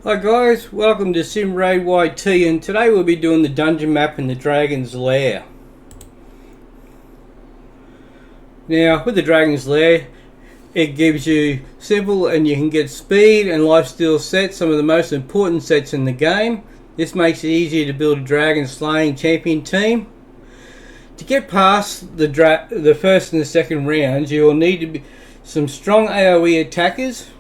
Hi guys, welcome to Sim Raid YT, and today we'll be doing the dungeon map in the Dragon's Lair. Now with the Dragon's Lair, it gives you simple and you can get speed and lifesteal sets, some of the most important sets in the game. This makes it easier to build a dragon slaying champion team. To get past the first and the second rounds, you will need to be some strong AoE attackers.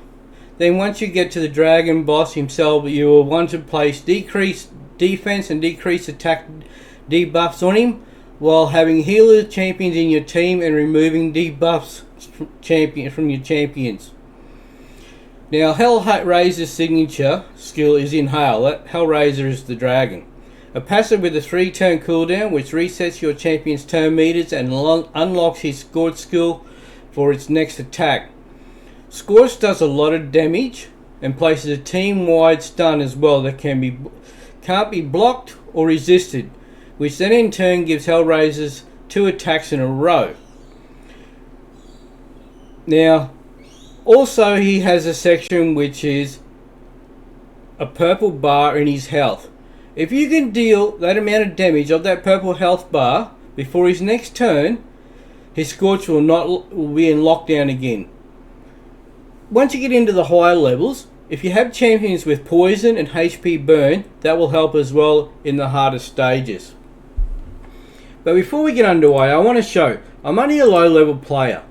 Then once you get to the dragon boss himself, you will want to place decreased defense and decreased attack debuffs on him, while having healer champions in your team and removing debuffs from your champions. Now Hellraiser's signature skill is Inhale. Hellraiser is the dragon. A passive with a 3-turn cooldown which resets your champion's turn meters and unlocks his Scorch skill for its next attack. Scorch does a lot of damage and places a team-wide stun as well that can't be blocked or resisted, which then in turn gives Hellraisers 2 attacks in a row. Now, also he has a section which is a purple bar in his health. If you can deal that amount of damage of that purple health bar before his next turn, his Scorch will be in lockdown again. Once you get into the higher levels, if you have champions with poison and HP burn, that will help as well in the harder stages. But before we get underway, I want to show, I'm only a low level player.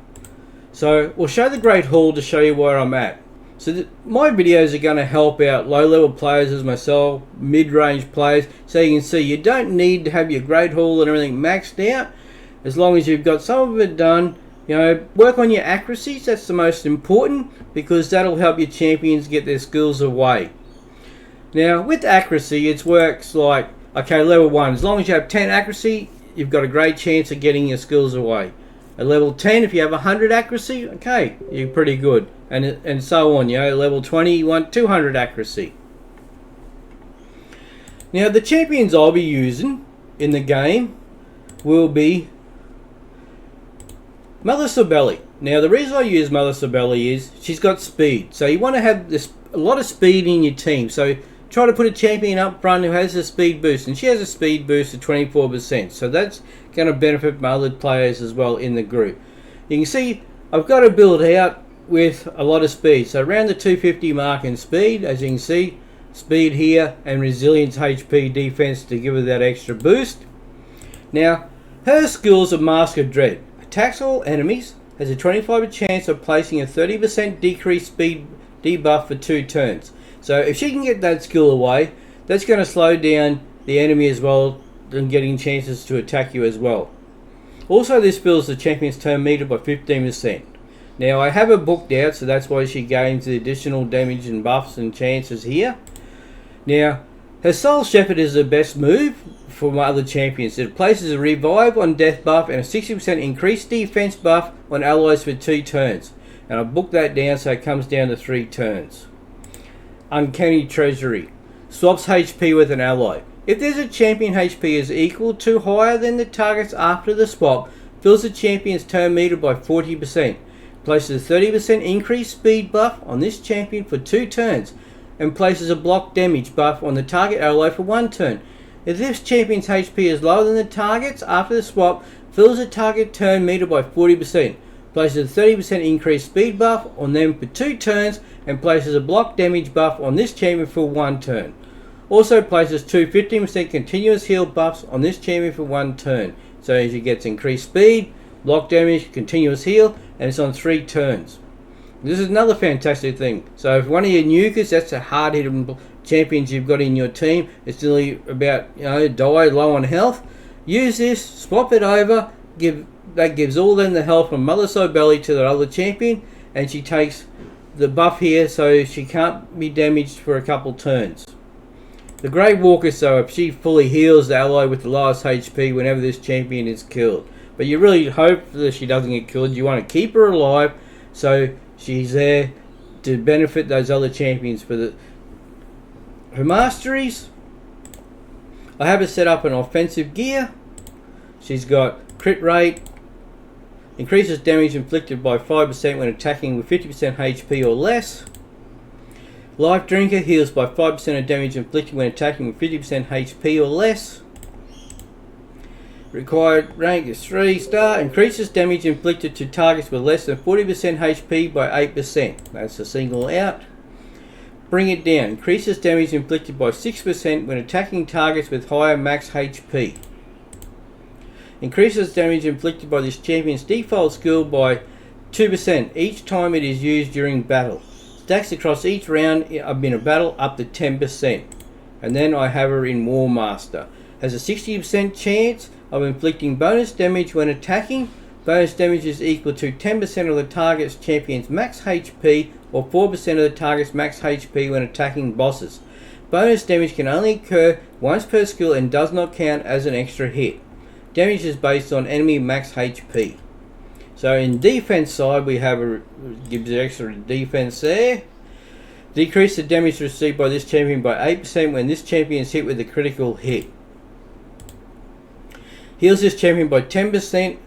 So we'll show the Great Hall to show you where I'm at. So my videos are going to help out low level players as myself, mid-range players, so you can see you don't need to have your Great Hall and everything maxed out. As long as you've got some of it done, you know, work on your accuracies. That's the most important, because that'll help your champions get their skills away. Now with accuracy, it works like, okay, level 1, as long as you have 10 accuracy, you've got a great chance of getting your skills away. At level 10, if you have 100 accuracy, okay, you're pretty good, and so on. You know, level 20, you want 200 accuracy. Now the champions I'll be using in the game will be Mother Sabelli. Now the reason I use Mother Sabelli is she's got speed, so you want to have a lot of speed in your team. So try to put a champion up front who has a speed boost, and she has a speed boost of 24%, so that's going to benefit my other players as well in the group. You can see I've got to build out with a lot of speed, so around the 250 mark in speed. As you can see, speed here and resilience, HP, defense to give her that extra boost. Now her skills are Mask of Dread. Attacks all enemies, has a 25% chance of placing a 30% decreased speed debuff for 2 turns. So if she can get that skill away, that's going to slow down the enemy as well and getting chances to attack you as well. Also, this fills the champion's turn meter by 15%. Now I have her booked out, so that's why she gains the additional damage and buffs and chances here. Now her Soul Shepherd is the best move for my other champions. It places a revive on death buff and a 60% increased defense buff on allies for 2 turns. And I booked that down so it comes down to 3 turns. Uncanny Treasury swaps HP with an ally. If there's a champion HP is equal to higher than the target's after the swap, fills the champion's turn meter by 40%. Places a 30% increased speed buff on this champion for 2 turns, and places a block damage buff on the target ally for 1 turn. If this champion's HP is lower than the target's after the swap, fills the target turn meter by 40%, places a 30% increased speed buff on them for 2 turns, and places a block damage buff on this champion for 1 turn. Also places 2 15% continuous heal buffs on this champion for 1 turn. So as he gets increased speed, block damage, continuous heal, and it's on 3 turns. This is another fantastic thing. So if one of your nukers, that's a hard hitting champions you've got in your team, it's nearly about, you know, die low on health, use this, swap it over, that gives all them the health from Mother Sabelli to the other champion, and she takes the buff here so she can't be damaged for a couple turns. The Great Walker, so if she fully heals the ally with the lowest HP whenever this champion is killed. But you really hope that she doesn't get killed. You want to keep her alive so she's there to benefit those other champions. For her masteries, I have her set up in offensive gear. She's got crit rate, increases damage inflicted by 5% when attacking with 50% HP or less. Life Drinker heals by 5% of damage inflicted when attacking with 50% HP or less. Required rank is 3-star. Increases damage inflicted to targets with less than 40% HP by 8%. That's a single out. Bring It Down. Increases damage inflicted by 6% when attacking targets with higher max HP. Increases damage inflicted by this champion's default skill by 2% each time it is used during battle. Stacks across each round in a battle up to 10%. And then I have her in War Master. Has a 60% chance of inflicting bonus damage when attacking. Bonus damage is equal to 10% of the target's champion's max HP or 4% of the target's max HP when attacking bosses. Bonus damage can only occur once per skill and does not count as an extra hit. Damage is based on enemy max HP. So in defense side, we have gives extra defense there. Decrease the damage received by this champion by 8% when this champion is hit with a critical hit. Heals this champion by 10%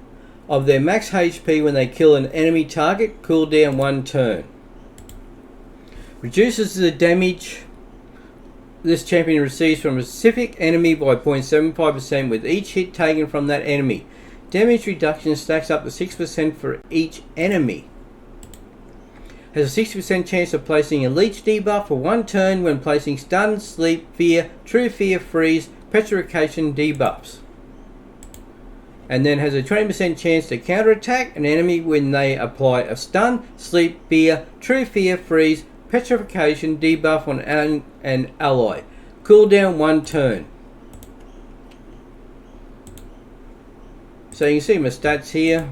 of their max HP when they kill an enemy target. Cooldown 1 turn. Reduces the damage this champion receives from a specific enemy by 0.75% with each hit taken from that enemy. Damage reduction stacks up to 6% for each enemy. Has a 60% chance of placing a leech debuff for 1 turn when placing stun, sleep, fear, true fear, freeze, petrification debuffs. And then has a 20% chance to counterattack an enemy when they apply a stun, sleep, fear, true fear, freeze, petrification debuff on an ally. Cooldown 1 turn. So you can see my stats here.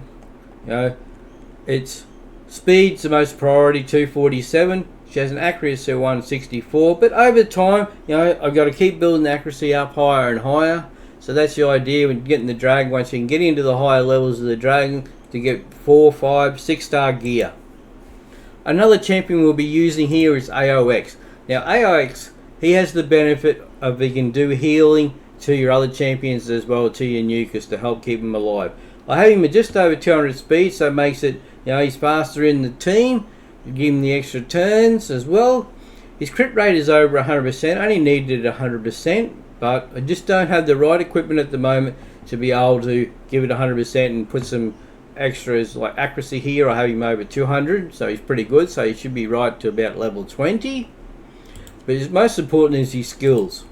It's speed's the most priority, 247. She has an accuracy of 164. But over time, I've got to keep building the accuracy up higher and higher. So that's the idea when getting the dragon. Once you can get into the higher levels of the dragon to get 4, 5, 6-star gear. Another champion we'll be using here is AOX. Now AOX, he has the benefit of he can do healing to your other champions as well, to your nukers, to help keep them alive. I have him at just over 200 speed, so it makes it, he's faster in the team. Give him the extra turns as well. His crit rate is over 100%, only needed 100%, but I just don't have the right equipment at the moment to be able to give it 100% and put some extras like accuracy here. I have him over 200, so he's pretty good, so he should be right to about level 20. But his most important is his skills.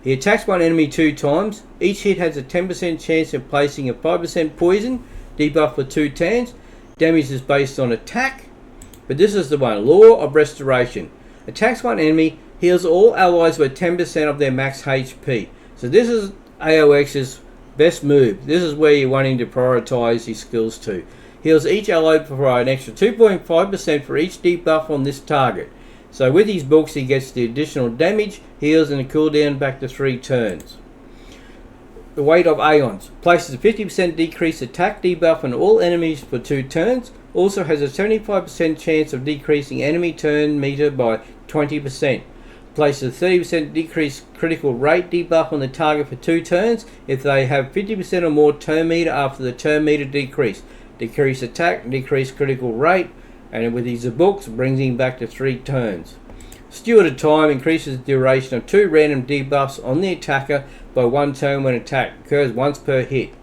He attacks one enemy 2 times. Each hit has a 10% chance of placing a 5% poison debuff for 2 turns. Damage is based on attack, but this is the one, Law of Restoration. Attacks one enemy, heals all allies with 10% of their max HP. So this is AOX's best move. This is where you're wanting to prioritize his skills to. Heals each ally for an extra 2.5% for each debuff on this target. So with his books he gets the additional damage, heals and a cooldown back to 3 turns. The Weight of Aeons. Places a 50% decreased attack debuff on all enemies for 2 turns. Also has a 75% chance of decreasing enemy turn meter by 20%. Places a 30% decreased critical rate debuff on the target for 2 turns if they have 50% or more turn meter after the turn meter decrease. Decrease attack, decrease critical rate, and with his books brings him back to 3 turns. Steward of Time increases the duration of 2 random debuffs on the attacker by 1 turn when attack occurs once per hit.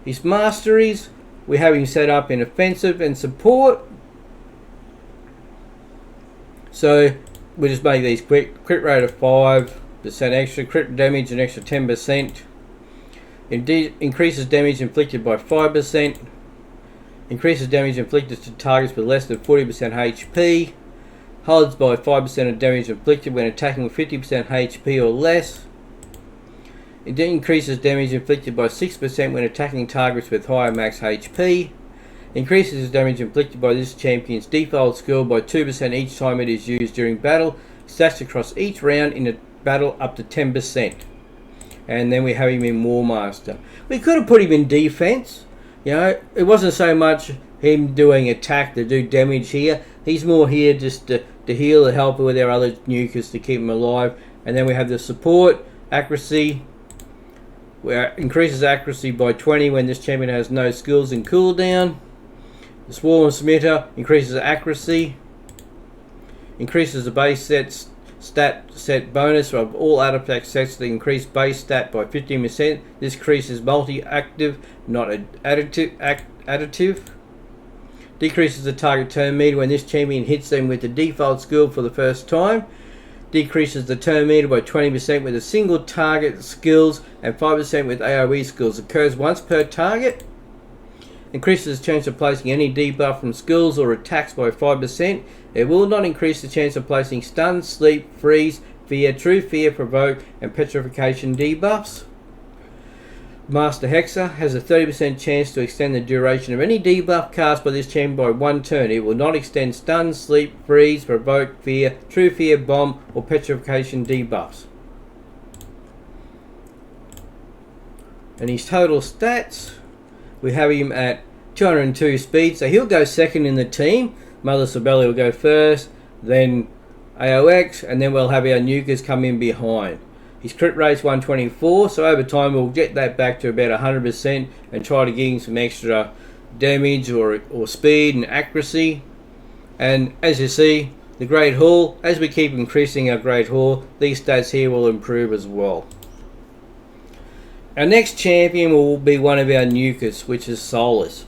His masteries, we have him set up in offensive and support. So we just make these quick. Crit rate of 5% extra, crit damage an extra 10%. Increases damage inflicted by 5%. Increases damage inflicted to targets with less than 40% HP. Holds by 5% of damage inflicted when attacking with 50% HP or less. It increases damage inflicted by 6% when attacking targets with higher max HP. Increases damage inflicted by this champion's default skill by 2% each time it is used during battle. Stacks across each round in a battle up to 10%. And then we have him in War Master. We could have put him in defense. It wasn't so much him doing attack to do damage here. He's more here just to heal and help with our other nukers to keep him alive. And then we have the support, accuracy, where increases accuracy by 20 when this champion has no skills and cooldown. The Swarm Smitter increases accuracy. Increases the base stat set bonus of all artifact sets to increase base stat by 15%. This increases multi-active, not additive. Decreases the target turn meter when this champion hits them with the default skill for the first time. Decreases the turn meter by 20% with a single target skills and 5% with AoE skills. Occurs once per target. Increases the chance of placing any debuff from skills or attacks by 5%. It will not increase the chance of placing stun, sleep, freeze, fear, true fear, provoke, and petrification debuffs. Master Hexer has a 30% chance to extend the duration of any debuff cast by this champion by 1 turn. It will not extend stun, sleep, freeze, provoke, fear, true fear, bomb, or petrification debuffs. And his total stats, we have him at 202 speed, so he'll go second in the team. Mother Sibeli will go first, then AOX, and then we'll have our nukers come in behind. His crit rate's 124, so over time we'll get that back to about 100% and try to give him some extra damage or speed and accuracy. And as you see, the Great Hall, as we keep increasing our Great Hall, these stats here will improve as well. Our next champion will be one of our nukers, which is Solus.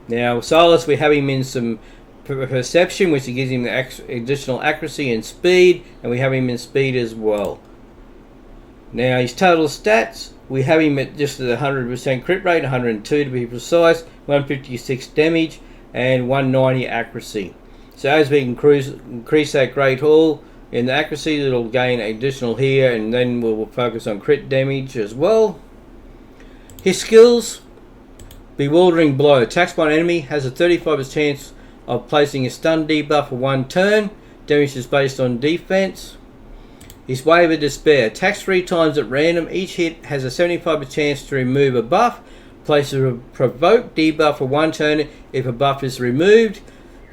Now, Solus, we have him in some perception, which gives him the additional accuracy and speed, and we have him in speed as well. Now, his total stats, we have him at just at 100% crit rate, 102 to be precise, 156 damage, and 190 accuracy. So as we increase that Great Hall in the accuracy, it'll gain additional here, and then we'll focus on crit damage as well. His skills, Bewildering Blow. Attacks by an enemy, has a 35% chance of placing a stun debuff for 1 turn. Damage is based on defense. His Wave of Despair. Attacks 3 times at random. Each hit has a 75% chance to remove a buff. Places a provoke debuff for 1 turn if a buff is removed.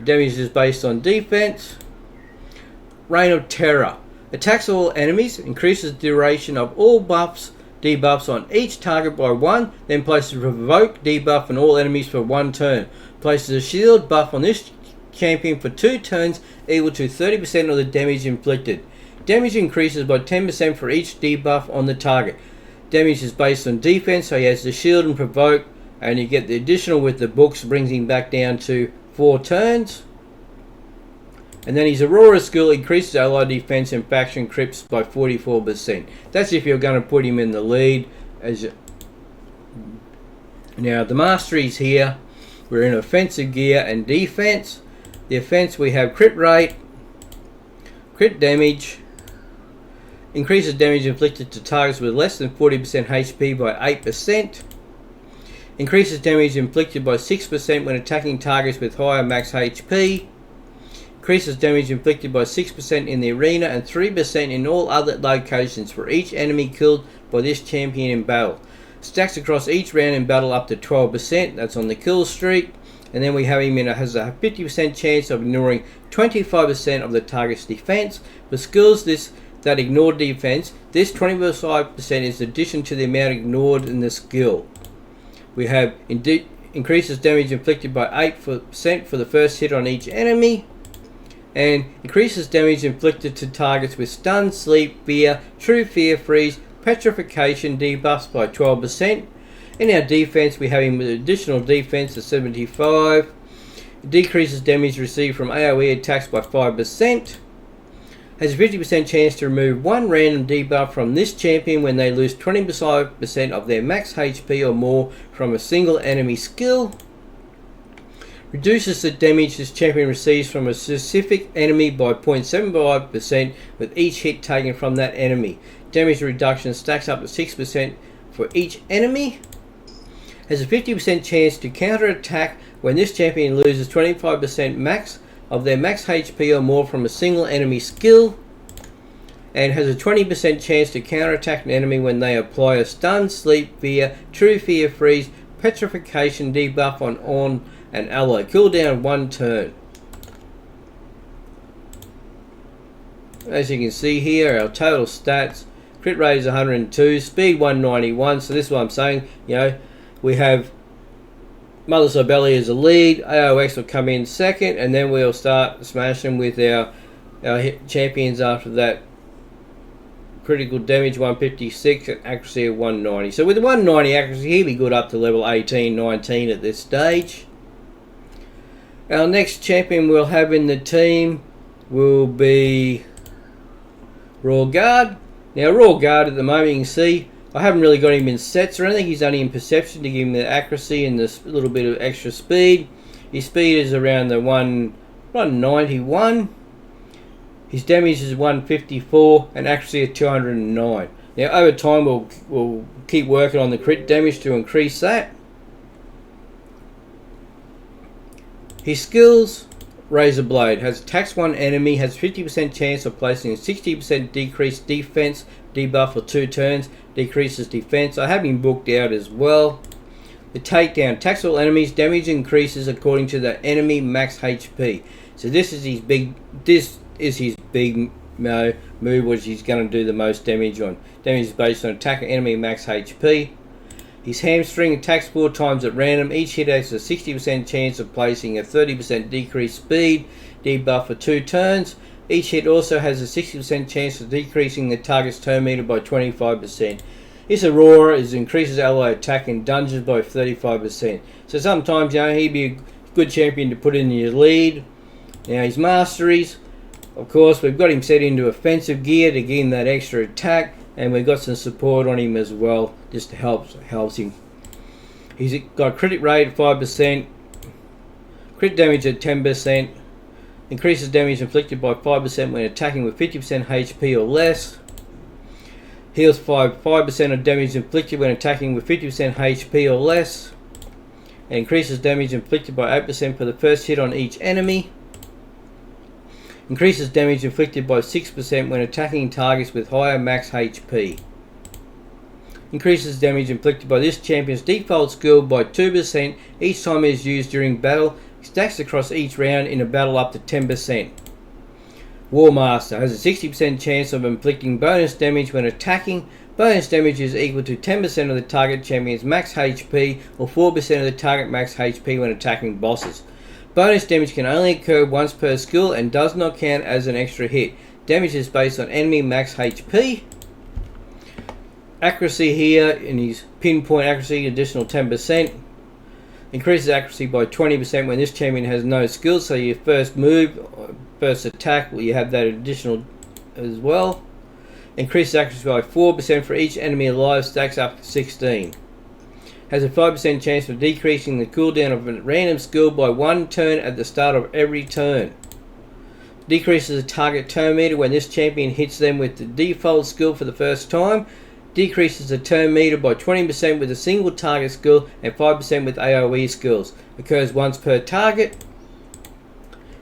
Damage is based on defense. Reign of Terror. Attacks all enemies. Increases the duration of all debuffs on each target by 1. Then places a provoke debuff on all enemies for 1 turn. Places a shield buff on this champion for 2 turns equal to 30% of the damage inflicted. Damage increases by 10% for each debuff on the target. Damage is based on defense, so he has the shield and provoke, and you get the additional with the books, brings him back down to 4 turns. And then his Aurora skill increases ally defense and faction crips by 44%. That's if you're going to put him in the lead. Now the masteries here, we're in offensive gear and defense. The offense, we have crit rate, crit damage, increases damage inflicted to targets with less than 40% HP by 8%. Increases damage inflicted by 6% when attacking targets with higher max HP. Increases damage inflicted by 6% in the arena and 3% in all other locations for each enemy killed by this champion in battle. Stacks across each round in battle up to 12%. That's on the kill streak. And then we have him has a 50% chance of ignoring 25% of the target's defense. For skills that ignore defense, this 25% is addition to the amount ignored in the skill. We have increases damage inflicted by 8% for the first hit on each enemy, and increases damage inflicted to targets with stun, sleep, fear, true fear, freeze, petrification debuffs by 12%. In our defense, we have him with additional defense of 75. Decreases damage received from AoE attacks by 5%. Has a 50% chance to remove 1 random debuff from this champion when they lose 25% of their max HP or more from a single enemy skill. Reduces the damage this champion receives from a specific enemy by 0.75% with each hit taken from that enemy. Damage reduction stacks up to 6% for each enemy. Has a 50% chance to counter attack when this champion loses 25% max of their max HP or more from a single enemy skill, and has a 20% chance to counterattack an enemy when they apply a stun, sleep, fear, true fear, freeze, petrification debuff on an ally. Cooldown 1 turn. As you can see here, our total stats, crit rate is 102, speed 191, so this is what I'm saying, we have Mother Sibeli as a lead, AOX will come in second, and then we'll start smashing with our Our champions after that, critical damage 156 and accuracy of 190. So with 190 accuracy, he'll be good up to level 18, 19 at this stage. Our next champion we'll have in the team will be Royal Guard. Now Royal Guard at the moment, you can see I haven't really got him in sets or anything. He's only in perception to give him the accuracy and this little bit of extra speed. His speed is around the 191. His damage is 154 and accuracy of 209. Now over time we'll keep working on the crit damage to increase that. His skills: Razor Blade has attacks one enemy, has 50% chance of placing a 60% decreased defense debuff for 2 turns, decreases defense. I have him booked out as well. The Takedown attacks all enemies, damage increases according to the enemy max HP. So this is his big move, which he's going to do the most damage on. Damage is based on attack enemy max HP. His Hamstring attacks 4 times at random. Each hit has a 60% chance of placing a 30% decreased speed debuff for 2 turns. Each hit also has a 60% chance of decreasing the target's turn meter by 25%. His Aurora increases ally attack in dungeons by 35%. So sometimes, you know, he'd be a good champion to put in your lead. Now his Masteries, of course, we've got him set into offensive gear to give him that extra attack. And we've got some support on him as well, just to helps him. He's got crit rate of 5%, crit damage at 10%, increases damage inflicted by 5% when attacking with 50% HP or less, heals 5% of damage inflicted when attacking with 50% HP or less, and increases damage inflicted by 8% for the first hit on each enemy. Increases damage inflicted by 6% when attacking targets with higher max HP. Increases damage inflicted by this champion's default skill by 2% each time it is used during battle. Stacks across each round in a battle up to 10%. War Master has a 60% chance of inflicting bonus damage when attacking. Bonus damage is equal to 10% of the target champion's max HP or 4% of the target max HP when attacking bosses. Bonus damage can only occur once per skill and does not count as an extra hit. Damage is based on enemy max HP. Accuracy here, in his pinpoint accuracy, additional 10%. Increases accuracy by 20% when this champion has no skills. So your first move, first attack, you have that additional as well. Increases accuracy by 4% for each enemy alive, stacks up to 16. Has a 5% chance of decreasing the cooldown of a random skill by 1 turn at the start of every turn. Decreases the target turn meter when this champion hits them with the default skill for the first time. Decreases the turn meter by 20% with a single target skill and 5% with AoE skills. Occurs once per target.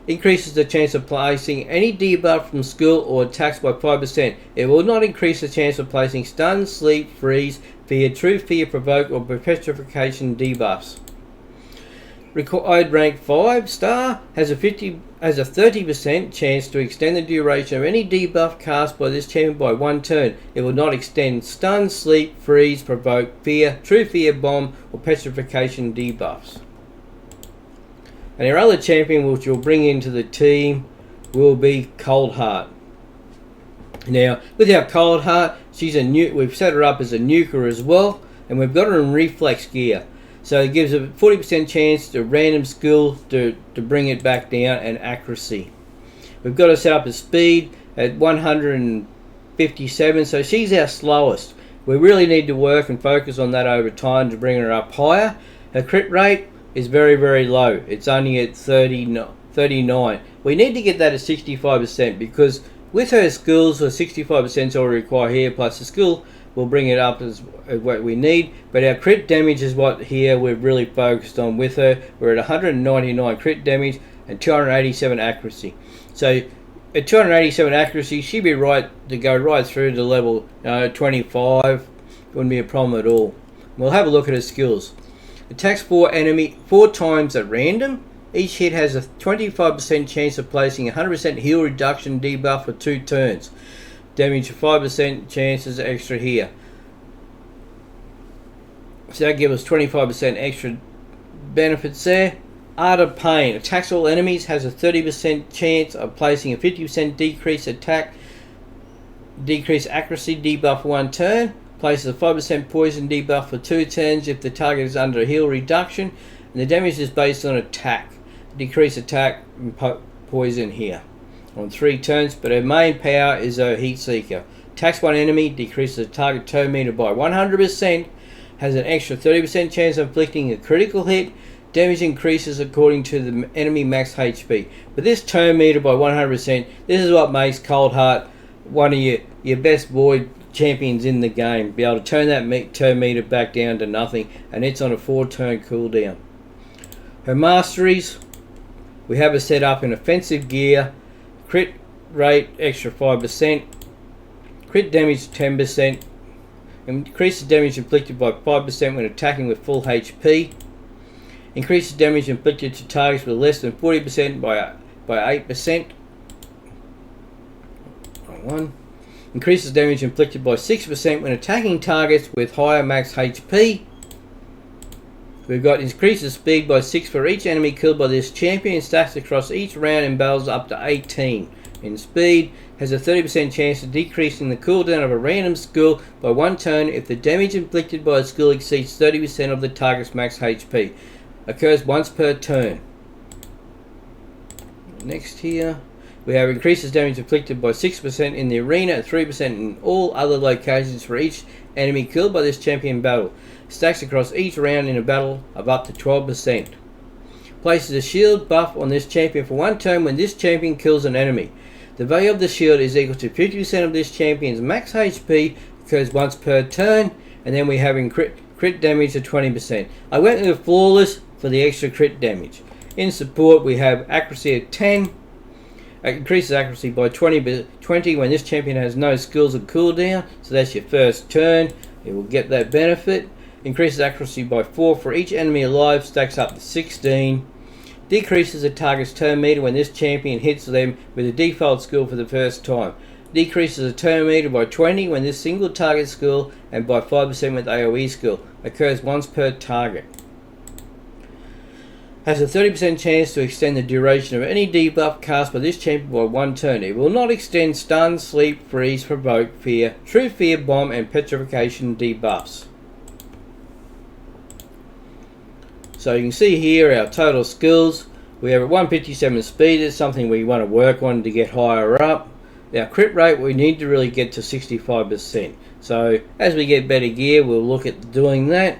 Increases the chance of placing any debuff from skill or attacks by 5%. It will not increase the chance of placing stun, sleep, freeze, fear, true fear, provoke, or petrification debuffs. Required rank 5 star has a 30% chance to extend the duration of any debuff cast by this champion by 1 turn. It will not extend stun, sleep, freeze, provoke, fear, true fear, bomb, or petrification debuffs. And our other champion which we'll bring into the team will be Cold Heart. Now, with our Cold Heart, we've set her up as a nuker as well, and we've got her in reflex gear. So it gives a 40% chance to random skill to bring it back down, and accuracy. We've got her set up as speed at 157, so she's our slowest. We really need to work and focus on that over time to bring her up higher. Her crit rate is very, very low. It's only at 39. We need to get that at 65% because with her skills, her 65% is already required here, plus the skill will bring it up as what we need. But our crit damage is what here we're really focused on with her. We're at 199 crit damage and 287 accuracy. So at 287 accuracy, she'd be right to go right through to level 25. Wouldn't be a problem at all. We'll have a look at her skills. Attacks 4 times at random. Each hit has a 25% chance of placing a 100% heal reduction debuff for 2 turns. Damage 5% chances extra here. So that gives us 25% extra benefits there. Art of Pain. Attacks all enemies. Has a 30% chance of placing a 50% decrease attack, decrease accuracy debuff for 1 turn. Places a 5% poison debuff for 2 turns if the target is under a heal reduction. And the damage is based on attack. Decrease attack and poison here on 3 turns. But her main power is her Heat Seeker. Attacks one enemy. Decreases the target turn meter by 100%. Has an extra 30% chance of inflicting a critical hit. Damage increases according to the enemy max HP. But this turn meter by 100%, this is what makes Coldheart one of your best void champions in the game. Be able to turn that turn meter back down to nothing, and it's on a 4-turn cooldown. Her masteries, we have her set up in offensive gear, crit rate extra 5%, crit damage 10%, increases damage inflicted by 5% when attacking with full HP. Increases damage inflicted to targets with less than 40% by 8%. Increases damage inflicted by 6% when attacking targets with higher max HP. We've got increases speed by 6 for each enemy killed by this champion. Stacks across each round in battles up to 18. In speed, has a 30% chance of decreasing the cooldown of a random skill by 1 turn if the damage inflicted by a skill exceeds 30% of the target's max HP. Occurs once per turn. Next here, we have increases damage inflicted by 6% in the arena and 3% in all other locations for each enemy killed by this champion battle. Stacks across each round in a battle of up to 12%. Places a shield buff on this champion for 1 turn when this champion kills an enemy. The value of the shield is equal to 50% of this champion's max HP. Occurs once per turn. And then we have crit damage of 20%. I went with flawless for the extra crit damage. In support, we have accuracy at 10. Increases accuracy by 20 when this champion has no skills or cooldown. So that's your first turn. You will get that benefit. Increases accuracy by 4 for each enemy alive. Stacks up to 16. Decreases the target's turn meter when this champion hits them with a default skill for the first time. Decreases the turn meter by 20 when this single target skill and by 5% with AoE skill. Occurs once per target. Has a 30% chance to extend the duration of any debuff cast by this champion by 1 turn. It will not extend stun, sleep, freeze, provoke, fear, true fear, bomb and petrification debuffs. So you can see here our total skills. We have a 157 speed. It's something we want to work on to get higher up. Our crit rate, we need to really get to 65%. So as we get better gear, we'll look at doing that.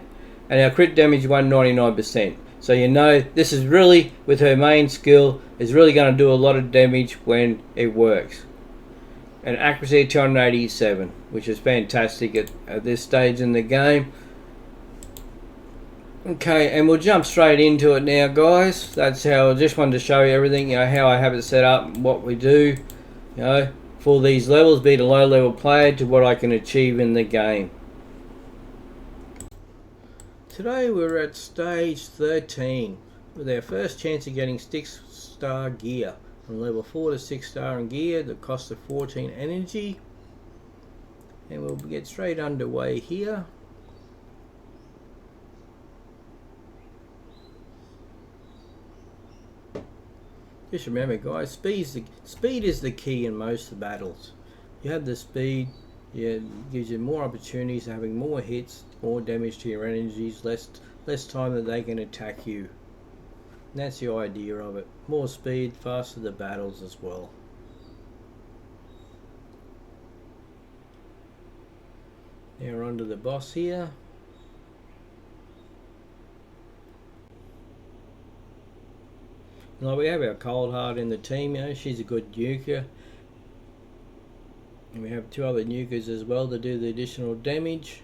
And our crit damage 199%. So you know this is really, with her main skill, is really going to do a lot of damage when it works. And accuracy of 287, which is fantastic at this stage in the game. Okay, and we'll jump straight into it now, guys. That's how I just wanted to show you everything, how I have it set up, what we do, for these levels, be a low level player to what I can achieve in the game. Today we're at stage 13 with our first chance of getting 6-star gear. From level 4 to 6-star in gear, the cost of 14 energy. And we'll get straight underway here. Just remember, guys, speed is the key in most of the battles. You have the speed, it gives you more opportunities of having more hits, more damage to your energies, less time that they can attack you. And that's the idea of it. More speed, faster the battles as well. Now we're on to the boss here. Now we have our Coldheart in the team, she's a good nuker. And we have 2 other nukers as well to do the additional damage.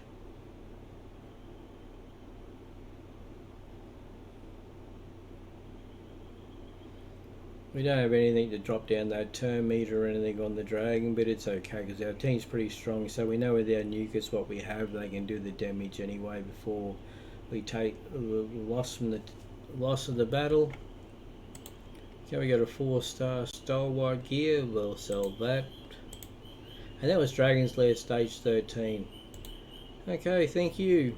We don't have anything to drop down that turn meter or anything on the dragon, but it's okay because our team's pretty strong, so we know with our nukers what we have, they can do the damage anyway before we take the loss of the battle. Okay, we got a 4-star stalwart gear, we'll sell that. And that was Dragon's Lair stage 13. Okay, thank you.